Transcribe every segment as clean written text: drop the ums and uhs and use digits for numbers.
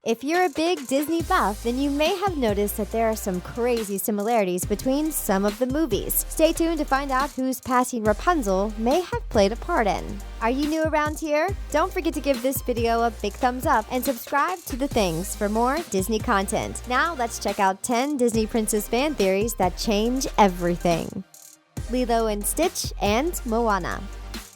If you're a big Disney buff, then you may have noticed that there are some crazy similarities between some of the movies. Stay tuned to find out whose passing Rapunzel may have played a part in. Are you new around here? Don't forget to give this video a big thumbs up and subscribe to The Things for more Disney content. Now let's check out 10 Disney princess fan theories that change everything. Lilo and Stitch and Moana.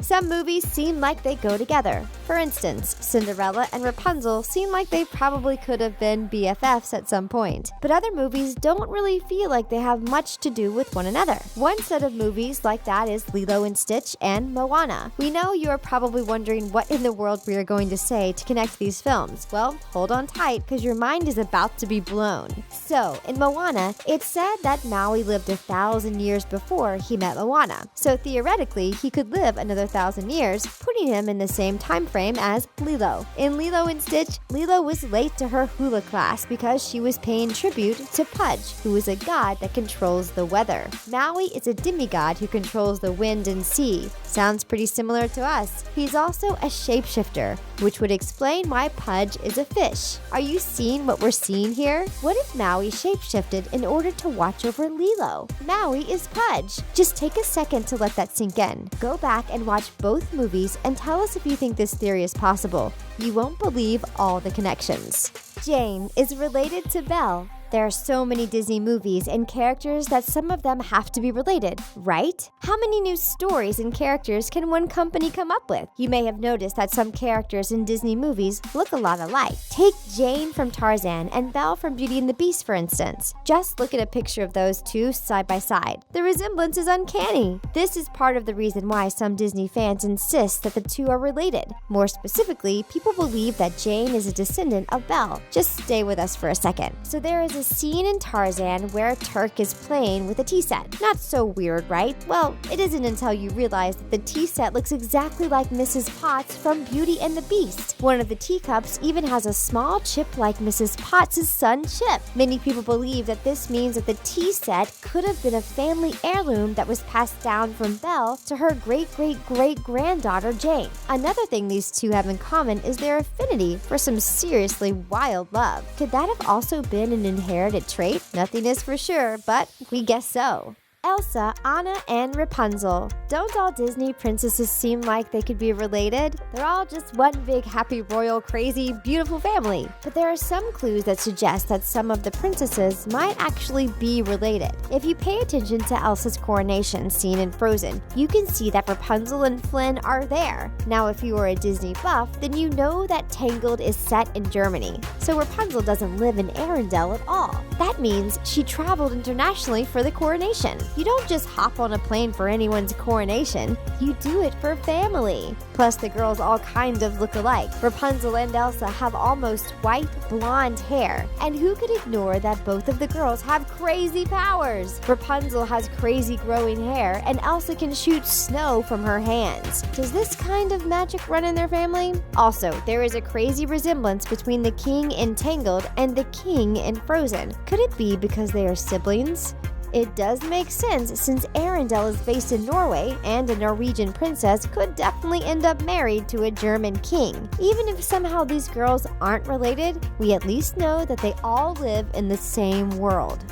Some movies seem like they go together. For instance, Cinderella and Rapunzel seem like they probably could have been BFFs at some point. But other movies don't really feel like they have much to do with one another. One set of movies like that is Lilo and Stitch and Moana. We know you are probably wondering what in the world we are going to say to connect these films. Well, hold on tight because your mind is about to be blown. So, in Moana, it's said that Maui lived 1,000 years before he met Moana. So theoretically, he could live another 1,000 years, putting him in the same time frame as Lilo. In Lilo and Stitch, Lilo was late to her hula class because she was paying tribute to Pudge, who is a god that controls the weather. Maui is a demigod who controls the wind and sea. Sounds pretty similar to us. He's also a shapeshifter, which would explain why Pudge is a fish. Are you seeing what we're seeing here? What if Maui shapeshifted in order to watch over Lilo? Maui is Pudge. Just take a second to let that sink in. Go back and watch both movies and tell us if you think this theory is possible. You won't believe all the connections. Jane is related to Belle. There are so many Disney movies and characters that some of them have to be related, right? How many new stories and characters can one company come up with? You may have noticed that some characters in Disney movies look a lot alike. Take Jane from Tarzan and Belle from Beauty and the Beast, for instance. Just look at a picture of those two side by side. The resemblance is uncanny. This is part of the reason why some Disney fans insist that the two are related. More specifically, people believe that Jane is a descendant of Belle. Just stay with us for a second. So there is a scene in Tarzan where Turk is playing with a tea set. Not so weird, right? Well, it isn't until you realize that the tea set looks exactly like Mrs. Potts from Beauty and the Beast. One of the teacups even has a small chip like Mrs. Potts' son Chip. Many people believe that this means that the tea set could have been a family heirloom that was passed down from Belle to her great-great-great-granddaughter Jane. Another thing these two have in common is their affinity for some seriously wild love. Could that have also been an inherited trait? Nothing is for sure, but we guess so. Elsa, Anna, and Rapunzel. Don't all Disney princesses seem like they could be related? They're all just one big happy royal crazy beautiful family. But there are some clues that suggest that some of the princesses might actually be related. If you pay attention to Elsa's coronation scene in Frozen, you can see that Rapunzel and Flynn are there. Now if you are a Disney buff, then you know that Tangled is set in Germany. So Rapunzel doesn't live in Arendelle at all. That means she traveled internationally for the coronation. You don't just hop on a plane for anyone's coronation, you do it for family. Plus, the girls all kind of look alike. Rapunzel and Elsa have almost white, blonde hair. And who could ignore that both of the girls have crazy powers? Rapunzel has crazy growing hair, and Elsa can shoot snow from her hands. Does this kind of magic run in their family? Also, there is a crazy resemblance between the king in Tangled and the king in Frozen. Could it be because they are siblings? It does make sense since Arendelle is based in Norway and a Norwegian princess could definitely end up married to a German king. Even if somehow these girls aren't related, we at least know that they all live in the same world.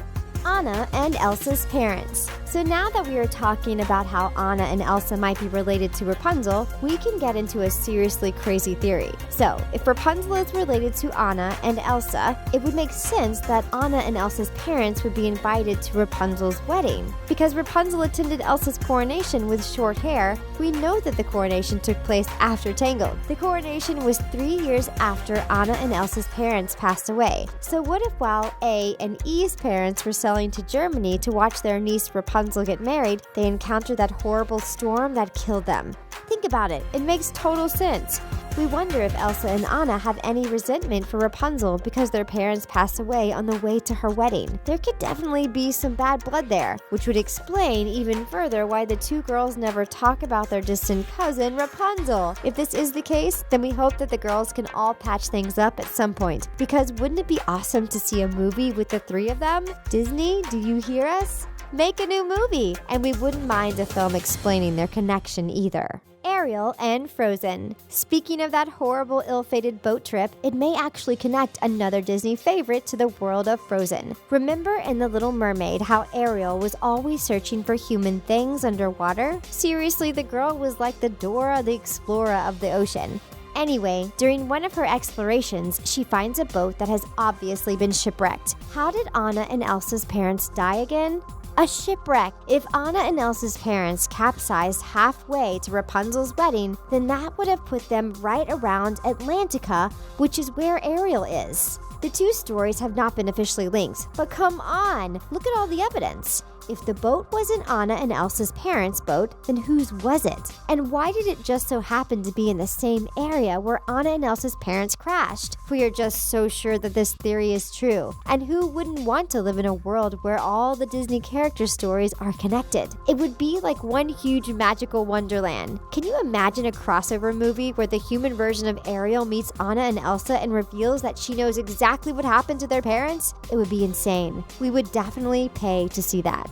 Anna and Elsa's parents. So now that we are talking about how Anna and Elsa might be related to Rapunzel, we can get into a seriously crazy theory. So, if Rapunzel is related to Anna and Elsa, it would make sense that Anna and Elsa's parents would be invited to Rapunzel's wedding. Because Rapunzel attended Elsa's coronation with short hair, we know that the coronation took place after Tangled. The coronation was 3 years after Anna and Elsa's parents passed away. So what if while A and E's parents were selling to Germany to watch their niece Rapunzel get married, they encountered that horrible storm that killed them? Think about it. It makes total sense. We wonder if Elsa and Anna have any resentment for Rapunzel because their parents passed away on the way to her wedding. There could definitely be some bad blood there, which would explain even further why the two girls never talk about their distant cousin, Rapunzel. If this is the case, then we hope that the girls can all patch things up at some point, because wouldn't it be awesome to see a movie with the three of them? Disney, do you hear us? Make a new movie, and we wouldn't mind a film explaining their connection either. Ariel and Frozen. Speaking of that horrible, ill-fated boat trip, it may actually connect another Disney favorite to the world of Frozen. Remember in The Little Mermaid how Ariel was always searching for human things underwater? Seriously, the girl was like the Dora the Explorer of the ocean. Anyway, during one of her explorations, she finds a boat that has obviously been shipwrecked. How did Anna and Elsa's parents die again? A shipwreck! If Anna and Elsa's parents capsized halfway to Rapunzel's wedding, then that would have put them right around Atlantica, which is where Ariel is. The two stories have not been officially linked, but come on! Look at all the evidence. If the boat wasn't Anna and Elsa's parents' boat, then whose was it? And why did it just so happen to be in the same area where Anna and Elsa's parents crashed? We are just so sure that this theory is true. And who wouldn't want to live in a world where all the Disney character stories are connected? It would be like one huge magical wonderland. Can you imagine a crossover movie where the human version of Ariel meets Anna and Elsa and reveals that she knows exactly what happened to their parents? It would be insane. We would definitely pay to see that.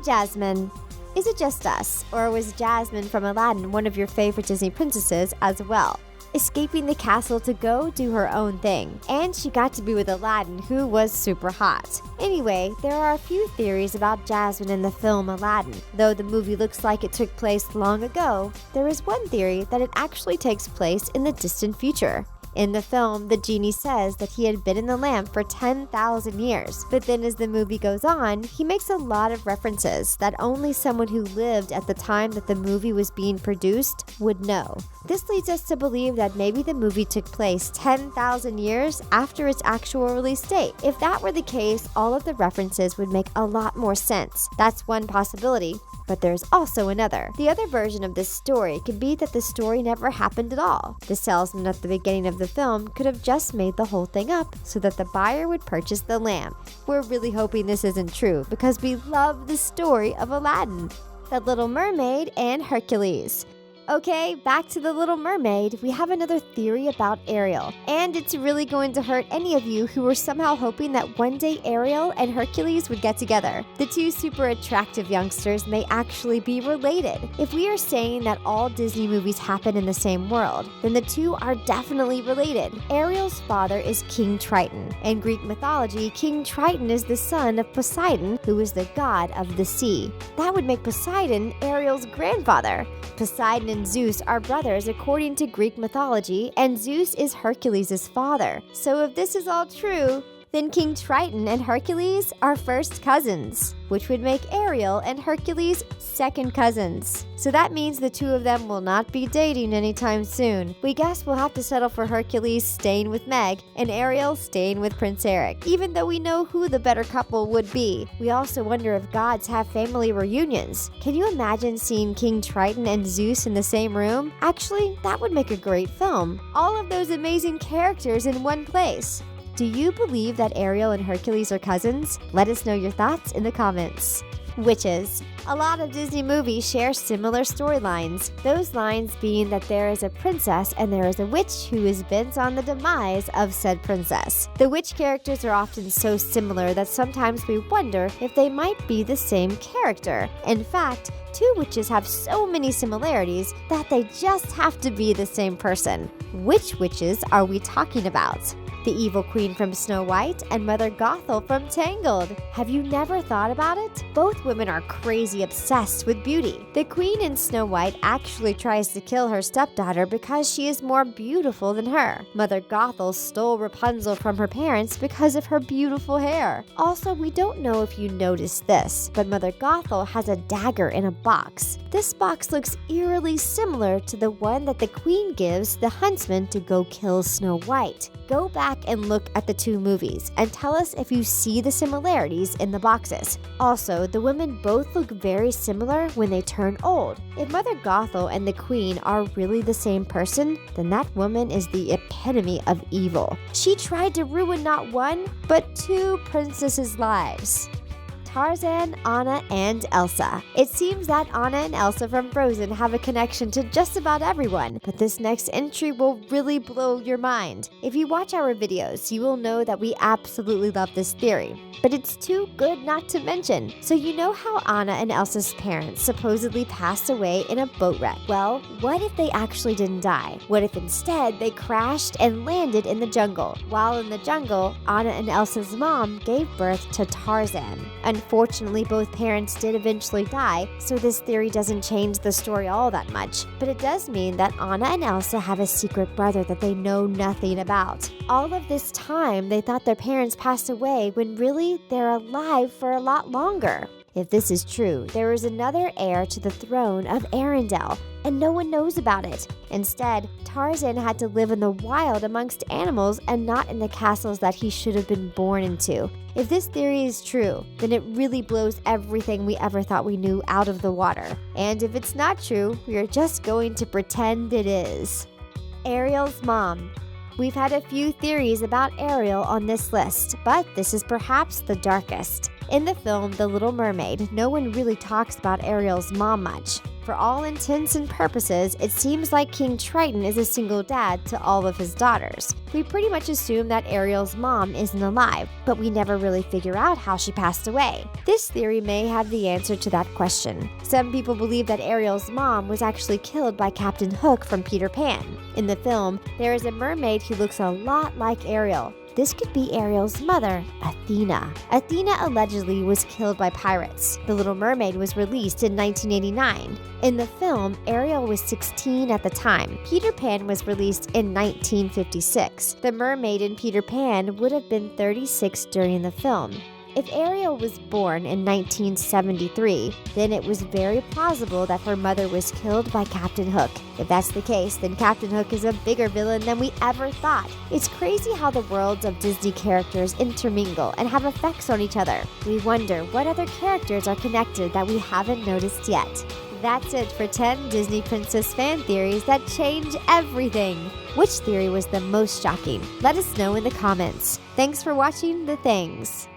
Jasmine. Is it just us, or was Jasmine from Aladdin one of your favorite Disney princesses as well? Escaping the castle to go do her own thing, and she got to be with Aladdin, who was super hot. Anyway, there are a few theories about Jasmine in the film Aladdin. Though the movie looks like it took place long ago, there is one theory that it actually takes place in the distant future. In the film, the genie says that he had been in the lamp for 10,000 years, but then as the movie goes on, he makes a lot of references that only someone who lived at the time that the movie was being produced would know. This leads us to believe that maybe the movie took place 10,000 years after its actual release date. If that were the case, all of the references would make a lot more sense. That's one possibility. But there's also another. The other version of this story could be that the story never happened at all. The salesman at the beginning of the film could have just made the whole thing up so that the buyer would purchase the lamp. We're really hoping this isn't true because we love the story of Aladdin, The Little Mermaid, and Hercules. Okay, back to The Little Mermaid. We have another theory about Ariel, and it's really going to hurt any of you who were somehow hoping that one day Ariel and Hercules would get together. The two super attractive youngsters may actually be related. If we are saying that all Disney movies happen in the same world, then the two are definitely related. Ariel's father is King Triton. In Greek mythology, King Triton is the son of Poseidon, who is the god of the sea. That would make Poseidon Ariel's grandfather. Poseidon and Zeus are brothers according to Greek mythology, and Zeus is Hercules' father. So if this is all true, then King Triton and Hercules are first cousins, which would make Ariel and Hercules second cousins. So that means the two of them will not be dating anytime soon. We guess we'll have to settle for Hercules staying with Meg and Ariel staying with Prince Eric, even though we know who the better couple would be. We also wonder if gods have family reunions. Can you imagine seeing King Triton and Zeus in the same room? Actually, that would make a great film. All of those amazing characters in one place. Do you believe that Ariel and Hercules are cousins? Let us know your thoughts in the comments. Witches. A lot of Disney movies share similar storylines, those lines being that there is a princess and there is a witch who is bent on the demise of said princess. The witch characters are often so similar that sometimes we wonder if they might be the same character. In fact, two witches have so many similarities that they just have to be the same person. Which witches are we talking about? The evil queen from Snow White and Mother Gothel from Tangled. Have you never thought about it? Both women are crazy obsessed with beauty. The queen in Snow White actually tries to kill her stepdaughter because she is more beautiful than her. Mother Gothel stole Rapunzel from her parents because of her beautiful hair. Also, we don't know if you noticed this, but Mother Gothel has a dagger in a box. This box looks eerily similar to the one that the queen gives the huntsman to go kill Snow White. Go back and look at the two movies and tell us if you see the similarities in the boxes. Also, the women both look very similar when they turn old. If Mother Gothel and the Queen are really the same person, then that woman is the epitome of evil. She tried to ruin not one, but two princesses' lives. Tarzan, Anna, and Elsa. It seems that Anna and Elsa from Frozen have a connection to just about everyone, but this next entry will really blow your mind. If you watch our videos, you will know that we absolutely love this theory, but it's too good not to mention. So you know how Anna and Elsa's parents supposedly passed away in a boat wreck? Well, what if they actually didn't die? What if instead they crashed and landed in the jungle? While in the jungle, Anna and Elsa's mom gave birth to Tarzan. Unfortunately, both parents did eventually die, so this theory doesn't change the story all that much. But it does mean that Anna and Elsa have a secret brother that they know nothing about. All of this time, they thought their parents passed away when really they're alive for a lot longer. If this is true, there is another heir to the throne of Arendelle, and no one knows about it. Instead, Tarzan had to live in the wild amongst animals and not in the castles that he should have been born into. If this theory is true, then it really blows everything we ever thought we knew out of the water. And if it's not true, we are just going to pretend it is. Ariel's Mom. We've had a few theories about Ariel on this list, but this is perhaps the darkest. In the film The Little Mermaid, no one really talks about Ariel's mom much. For all intents and purposes, it seems like King Triton is a single dad to all of his daughters. We pretty much assume that Ariel's mom isn't alive, but we never really figure out how she passed away. This theory may have the answer to that question. Some people believe that Ariel's mom was actually killed by Captain Hook from Peter Pan. In the film, there is a mermaid who looks a lot like Ariel. This could be Ariel's mother, Athena. Athena allegedly was killed by pirates. The Little Mermaid was released in 1989. In the film, Ariel was 16 at the time. Peter Pan was released in 1956. The mermaid in Peter Pan would have been 36 during the film. If Ariel was born in 1973, then it was very plausible that her mother was killed by Captain Hook. If that's the case, then Captain Hook is a bigger villain than we ever thought. It's crazy how the worlds of Disney characters intermingle and have effects on each other. We wonder what other characters are connected that we haven't noticed yet. That's it for 10 Disney Princess fan theories that change everything. Which theory was the most shocking? Let us know in the comments. Thanks for watching The Things.